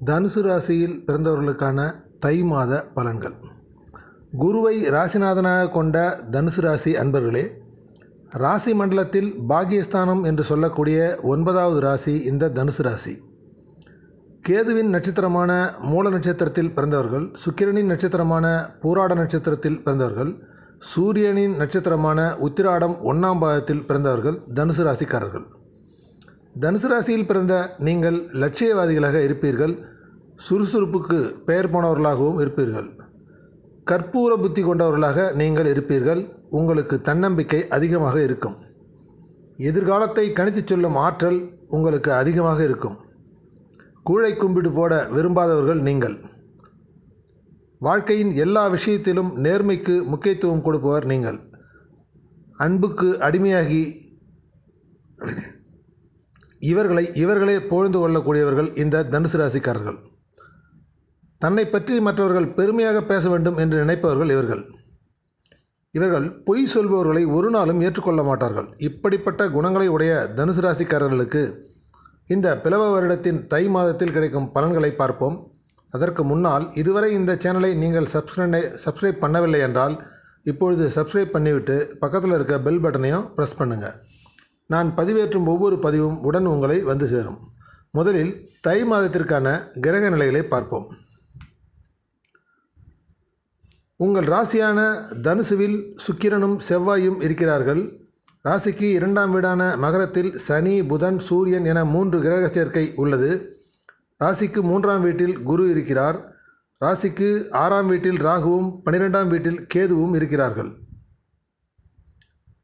தனுசு ராசியில் பிறந்தவர்களுக்கான தை மாத பலன்கள். குருவை ராசிநாதனாக கொண்ட தனுசு ராசி அன்பர்களே, ராசி மண்டலத்தில் பாக்கியஸ்தானம் என்று சொல்லக்கூடிய 9வது ராசி இந்த தனுசு ராசி. கேதுவின் நட்சத்திரமான மூல நட்சத்திரத்தில் பிறந்தவர்கள், சுக்கிரனின் நட்சத்திரமான பூராட நட்சத்திரத்தில் பிறந்தவர்கள், சூரியனின் நட்சத்திரமான உத்திராடம் 1ஆம் பாதத்தில் பிறந்தவர்கள் தனுசு ராசிக்காரர்கள். தனுசு ராசியில் பிறந்த நீங்கள் லட்சியவாதிகளாக இருப்பீர்கள். சுறுசுறுப்புக்கு பெயர் போனவர்களாகவும் இருப்பீர்கள். கற்பூர புத்தி கொண்டவர்களாக நீங்கள் இருப்பீர்கள். உங்களுக்கு தன்னம்பிக்கை அதிகமாக இருக்கும். எதிர்காலத்தை கணித்து சொல்லும் ஆற்றல் உங்களுக்கு அதிகமாக இருக்கும். கூழை கும்பிடு போட விரும்பாதவர்கள் நீங்கள். வாழ்க்கையின் எல்லா விஷயத்திலும் நேர்மைக்கு முக்கியத்துவம் கொடுப்பவர் நீங்கள். அன்புக்கு அடிமையாகி இவர்களே புகழ்ந்து கொள்ளக்கூடியவர்கள் இந்த தனுசு ராசிக்காரர்கள். தன்னை பற்றி மற்றவர்கள் பெருமையாக பேச வேண்டும் என்று நினைப்பவர்கள் இவர்கள் பொய் சொல்பவர்களை ஒரு நாளும் ஏற்றுக்கொள்ள மாட்டார்கள். இப்படிப்பட்ட குணங்களை உடைய தனுசு ராசிக்காரர்களுக்கு இந்த பிளவ வருடத்தின் தை மாதத்தில் கிடைக்கும் பலன்களை பார்ப்போம். அதற்கு முன்னால் இதுவரை இந்த சேனலை நீங்கள் சப்ஸ்கிரைப் பண்ணவில்லை என்றால் இப்பொழுது சப்ஸ்கிரைப் பண்ணிவிட்டு பக்கத்தில் இருக்க பெல் பட்டனையும் ப்ரெஸ் பண்ணுங்கள். நான் பதிவேற்றும் ஒவ்வொரு பதிவும் உடன் உங்களை வந்து சேரும். முதலில் தை மாதத்திற்கான கிரக நிலைகளை பார்ப்போம். உங்கள் ராசியான தனுசுவில் சுக்கிரனும் செவ்வாயும் இருக்கிறார்கள். ராசிக்கு 2ஆம் வீடான மகரத்தில் சனி, புதன், சூரியன் என 3 கிரக சேர்க்கை உள்ளது. ராசிக்கு 3ஆம் வீட்டில் குரு இருக்கிறார். ராசிக்கு 6ஆம் வீட்டில் ராகுவும் 12ஆம் வீட்டில் கேதுவும் இருக்கிறார்கள்.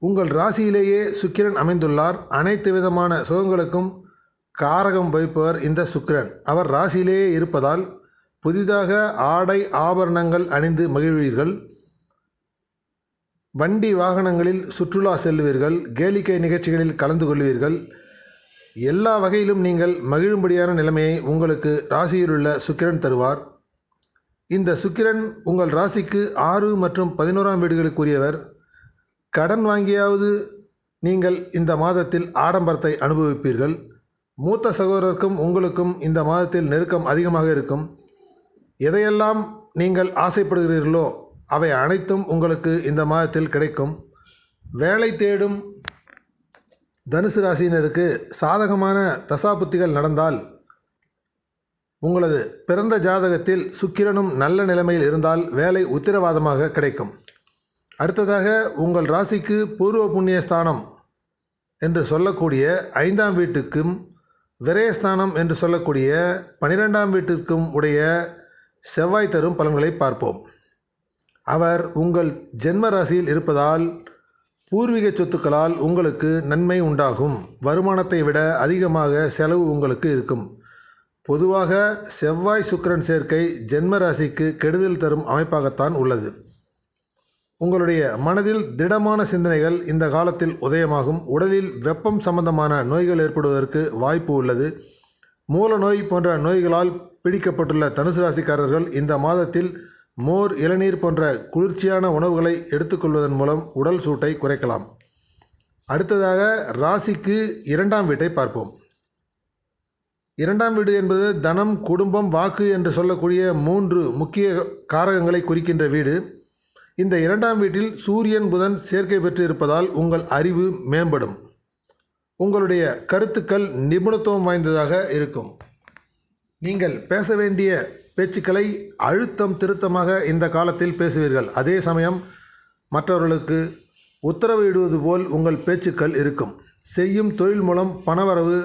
உங்கள் ராசியிலேயே சுக்கிரன் அமைந்துள்ளார். அனைத்து விதமான சுகங்களுக்கும் காரகம் வகிப்பவர் இந்த சுக்கிரன். அவர் ராசியிலேயே இருப்பதால் புதிதாக ஆடை ஆபரணங்கள் அணிந்து மகிழ்வீர்கள். வண்டி வாகனங்களில் சுற்றுலா செல்வீர்கள். கேளிக்கை நிகழ்ச்சிகளில் கலந்து கொள்வீர்கள். எல்லா வகையிலும் நீங்கள் மகிழும்படியான நிலைமையை உங்களுக்கு ராசியிலுள்ள சுக்கிரன் தருவார். இந்த சுக்கிரன் உங்கள் ராசிக்கு 6 மற்றும் 11ஆம் வீடுகளுக்குரியவர். கடன் வாங்கியாவது நீங்கள் இந்த மாதத்தில் ஆடம்பரத்தை அனுபவிப்பீர்கள். மூத்த சகோதரருக்கும் உங்களுக்கும் இந்த மாதத்தில் நெருக்கம் அதிகமாக இருக்கும். எதையெல்லாம் நீங்கள் ஆசைப்படுகிறீர்களோ அவை அனைத்தும் உங்களுக்கு இந்த மாதத்தில் கிடைக்கும். வேலை தேடும் தனுசு ராசியினருக்கு சாதகமான தசாபுத்திகள் நடந்தால், உங்களது பிறந்த ஜாதகத்தில் சுக்கிரனும் நல்ல நிலைமையில் இருந்தால் வேலை உத்திரவாதமாக கிடைக்கும். அடுத்ததாக உங்கள் ராசிக்கு பூர்வ புண்ணியஸ்தானம் என்று சொல்லக்கூடிய 5ஆம் வீட்டுக்கும் விரயஸ்தானம் என்று சொல்லக்கூடிய 12ஆம் வீட்டிற்கும் உடைய செவ்வாய் தரும் பலன்களை பார்ப்போம். அவர் உங்கள் ஜென்ம ராசியில் இருப்பதால் பூர்வீக சொத்துக்களால் உங்களுக்கு நன்மை உண்டாகும். வருமானத்தை விட அதிகமாக செலவு உங்களுக்கு இருக்கும். பொதுவாக செவ்வாய் சுக்கிரன் சேர்க்கை ஜென்ம ராசிக்கு கெடுதல் தரும் அமைப்பாகத்தான் உள்ளது. உங்களுடைய மனதில் திடமான சிந்தனைகள் இந்த காலத்தில் உதயமாகும். உடலில் வெப்பம் சம்பந்தமான நோய்கள் ஏற்படுவதற்கு வாய்ப்பு உள்ளது. மூல நோய் போன்ற நோய்களால் பிடிக்கப்பட்டுள்ள தனுசு ராசிக்காரர்கள் இந்த மாதத்தில் மோர், இளநீர் போன்ற குளிர்ச்சியான உணவுகளை எடுத்துக்கொள்வதன் மூலம் உடல் சூட்டை குறைக்கலாம். அடுத்ததாக ராசிக்கு 2ஆம் வீட்டை பார்ப்போம். 2ஆம் வீடு என்பது தனம், குடும்பம், வாக்கு என்று சொல்லக்கூடிய 3 முக்கிய காரகங்களை குறிக்கின்ற வீடு. இந்த 2ஆம் வீட்டில் சூரியன், புதன் சேர்க்கை பெற்று இருப்பதால் உங்கள் அறிவு மேம்படும். உங்களுடைய கருத்துக்கள் நிபுணத்துவம் வாய்ந்ததாக இருக்கும். நீங்கள் பேச வேண்டிய பேச்சுக்களை அழுத்தம் திருத்தமாக இந்த காலத்தில் பேசுவீர்கள். அதே சமயம் மற்றவர்களுக்கு உத்தரவு இடுவது போல் உங்கள் பேச்சுக்கள் இருக்கும். செய்யும் தொழில் மூலம் பணவரவு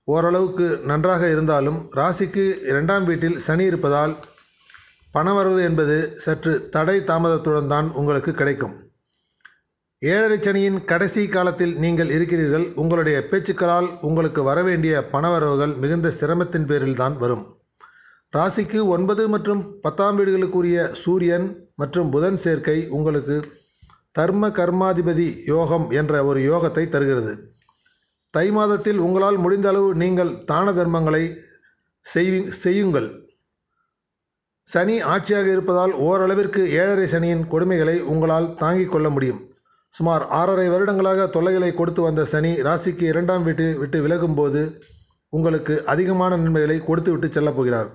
ஓரளவுக்கு நன்றாக இருந்தாலும் ராசிக்கு 2ஆம் வீட்டில் சனி இருப்பதால் பணவரவு என்பது சற்று தடை தாமதத்துடன் தான் உங்களுக்கு கிடைக்கும். 7.5 சனியின் கடைசி காலத்தில் நீங்கள் இருக்கிறீர்கள். உங்களுடைய பேச்சுக்களால் உங்களுக்கு வரவேண்டிய பணவரவுகள் மிகுந்த சிரமத்தின் பேரில் தான் வரும். ராசிக்கு 9 மற்றும் 10ஆம் வீடுகளுக்குரிய சூரியன் மற்றும் புதன் சேர்க்கை உங்களுக்கு தர்ம கர்மாதிபதி யோகம் என்ற ஒரு யோகத்தை தருகிறது. தை மாதத்தில் உங்களால் முடிந்த அளவு நீங்கள் தான தர்மங்களை செய்யுங்கள். சனி ஆட்சியாக இருப்பதால் ஓரளவிற்கு 7.5 சனியின் கொடுமைகளை உங்களால் தாங்கிக் கொள்ள முடியும். சுமார் 6.5 வருடங்களாக தொல்லைகளை கொடுத்து வந்த சனி ராசிக்கு 2ஆம் வீட்டு விட்டு விலகும்போது உங்களுக்கு அதிகமான நன்மைகளை கொடுத்து விட்டு செல்லப் போகிறார்.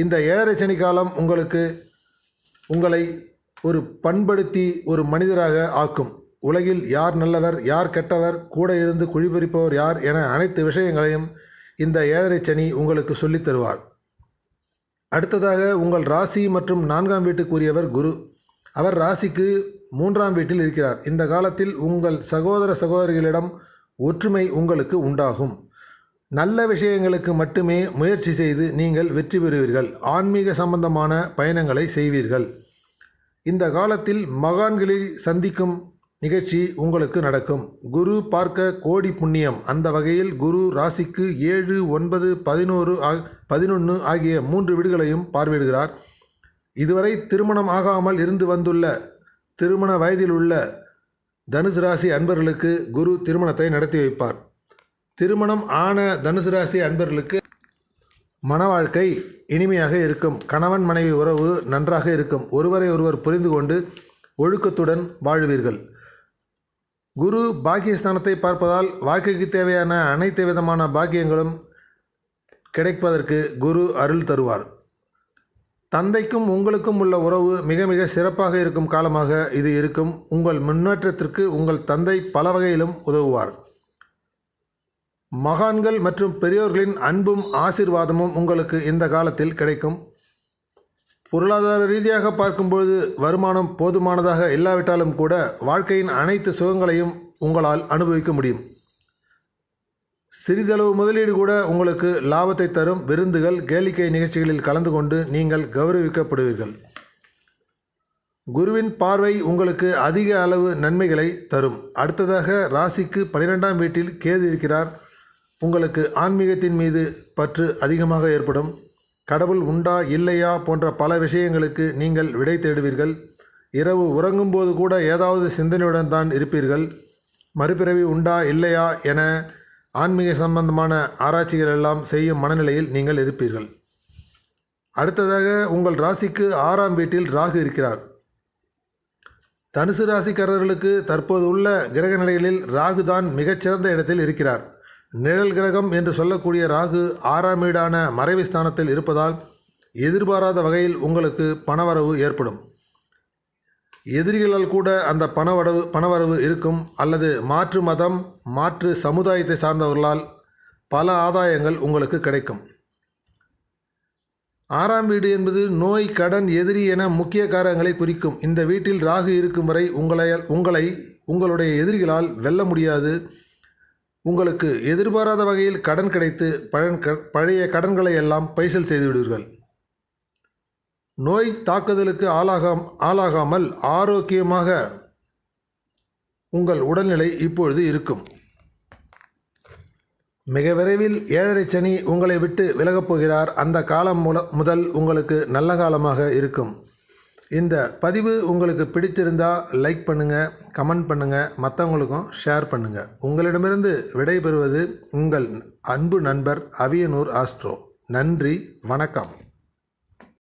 இந்த 7.5 சனி காலம் உங்களை ஒரு பண்படுத்தி ஒரு மனிதராக ஆக்கும். உலகில் யார் நல்லவர், யார் கெட்டவர், கூட இருந்து குழிபறிப்பவர் யார் என அனைத்து விஷயங்களையும் இந்த 7.5 சனி உங்களுக்கு சொல்லித் தருவார். அடுத்ததாக உங்கள் ராசி மற்றும் 4ஆம் வீட்டுக்குரியவர் குரு. அவர் ராசிக்கு 3ஆம் வீட்டில் இருக்கிறார். இந்த காலத்தில் உங்கள் சகோதர சகோதரிகளிடம் ஒற்றுமை உங்களுக்கு உண்டாகும். நல்ல விஷயங்களுக்கு மட்டுமே முயற்சி செய்து நீங்கள் வெற்றி பெறுவீர்கள். ஆன்மீக சம்பந்தமான பயணங்களை செய்வீர்கள். இந்த காலத்தில் மகான்களை சந்திக்கும் நிகழ்ச்சி உங்களுக்கு நடக்கும். குரு பார்க்க கோடி புண்ணியம். அந்த வகையில் குரு ராசிக்கு 7, 9, 11 ஆகிய 3 வீடுகளையும் பார்வையிடுகிறார். இதுவரை திருமணம் ஆகாமல் இருந்து வந்துள்ள திருமண வயதில் உள்ள தனுசு ராசி அன்பர்களுக்கு குரு திருமணத்தை நடத்தி வைப்பார். திருமணம் ஆன தனுசு ராசி அன்பர்களுக்கு மன வாழ்க்கை இனிமையாக இருக்கும். கணவன் மனைவி உறவு நன்றாக இருக்கும். ஒருவரை ஒருவர் புரிந்து கொண்டு ஒழுக்கத்துடன் வாழ்வீர்கள். குரு பாக்கியஸ்தானத்தை பார்ப்பதால் வாழ்க்கைக்கு தேவையான அனைத்து விதமான பாக்கியங்களும் கிடைப்பதற்கு குரு அருள் தருவார். தந்தைக்கும் உங்களுக்கும் உள்ள உறவு மிக மிக சிறப்பாக இருக்கும் காலமாக இது இருக்கும். உங்கள் முன்னேற்றத்திற்கு உங்கள் தந்தை பல வகையிலும் உதவுவார். மகான்கள் மற்றும் பெரியோர்களின் அன்பும் ஆசீர்வாதமும் உங்களுக்கு இந்த காலத்தில் கிடைக்கும். பொருளாதார ரீதியாக பார்க்கும்போது வருமானம் போதுமானதாக இல்லாவிட்டாலும் கூட வாழ்க்கையின் அனைத்து சுகங்களையும் உங்களால் அனுபவிக்க முடியும். சிறிதளவு முதலீடு கூட உங்களுக்கு லாபத்தை தரும். விருந்துகள், கேளிக்கை நிகழ்ச்சிகளில் கலந்து கொண்டு நீங்கள் கௌரவிக்கப்படுவீர்கள். குருவின் பார்வை உங்களுக்கு அதிக அளவு நன்மைகளை தரும். அடுத்ததாக ராசிக்கு 12ஆம் வீட்டில் கேது இருக்கிறார். உங்களுக்கு ஆன்மீகத்தின் மீது பற்று அதிகமாக ஏற்படும். கடவுள் உண்டா இல்லையா போன்ற பல விஷயங்களுக்கு நீங்கள் விடை தேடுவீர்கள். இரவு உறங்கும்போது கூட ஏதாவது சிந்தனையுடன் தான் இருப்பீர்கள். மறுபிறவி உண்டா இல்லையா என ஆன்மீக சம்பந்தமான ஆராய்ச்சிகள் எல்லாம் செய்யும் மனநிலையில் நீங்கள் இருப்பீர்கள். அடுத்ததாக உங்கள் ராசிக்கு 6ஆம் வீட்டில் ராகு இருக்கிறார். தனுசு ராசிக்காரர்களுக்கு தற்போது உள்ள கிரக நிலைகளில் ராகு தான் மிகச்சிறந்த இடத்தில் இருக்கிறார். நிழல் கிரகம் என்று சொல்லக்கூடிய ராகு 6ஆம் வீடான மறைவு ஸ்தானத்தில் இருப்பதால் எதிர்பாராத வகையில் உங்களுக்கு பணவரவு ஏற்படும். எதிரிகளால் கூட அந்த பணவரவு இருக்கும். அல்லது மாற்று மதம், மாற்று சமுதாயத்தை சார்ந்தவர்களால் பல ஆதாயங்கள் உங்களுக்கு கிடைக்கும். 6ஆம் வீடு என்பது நோய், கடன், எதிரி என முக்கிய காரங்களை குறிக்கும். இந்த வீட்டில் ராகு இருக்கும் வரை உங்களுடைய எதிரிகளால் வெல்ல முடியாது. உங்களுக்கு எதிர்பாராத வகையில் கடன் கிடைத்து பழைய கடன்களை எல்லாம் பைசல் செய்துவிடுவீர்கள். நோய் தாக்குதலுக்கு ஆளாகாமல் ஆரோக்கியமாக உங்கள் உடல்நிலை இப்பொழுது இருக்கும். மிக விரைவில் 7.5 சனி உங்களை விட்டு விலகப் போகிறார். அந்த காலம் முதல் உங்களுக்கு நல்ல காலமாக இருக்கும். இந்த பதிவு உங்களுக்கு பிடிச்சிருந்தால் லைக் பண்ணுங்கள், கமெண்ட் பண்ணுங்கள், மற்றவங்களுக்கும் ஷேர் பண்ணுங்கள். உங்களிடமிருந்து விடை பெறுவது உங்கள் அன்பு நண்பர் அவியனூர் ஆஸ்ட்ரோ. நன்றி, வணக்கம்.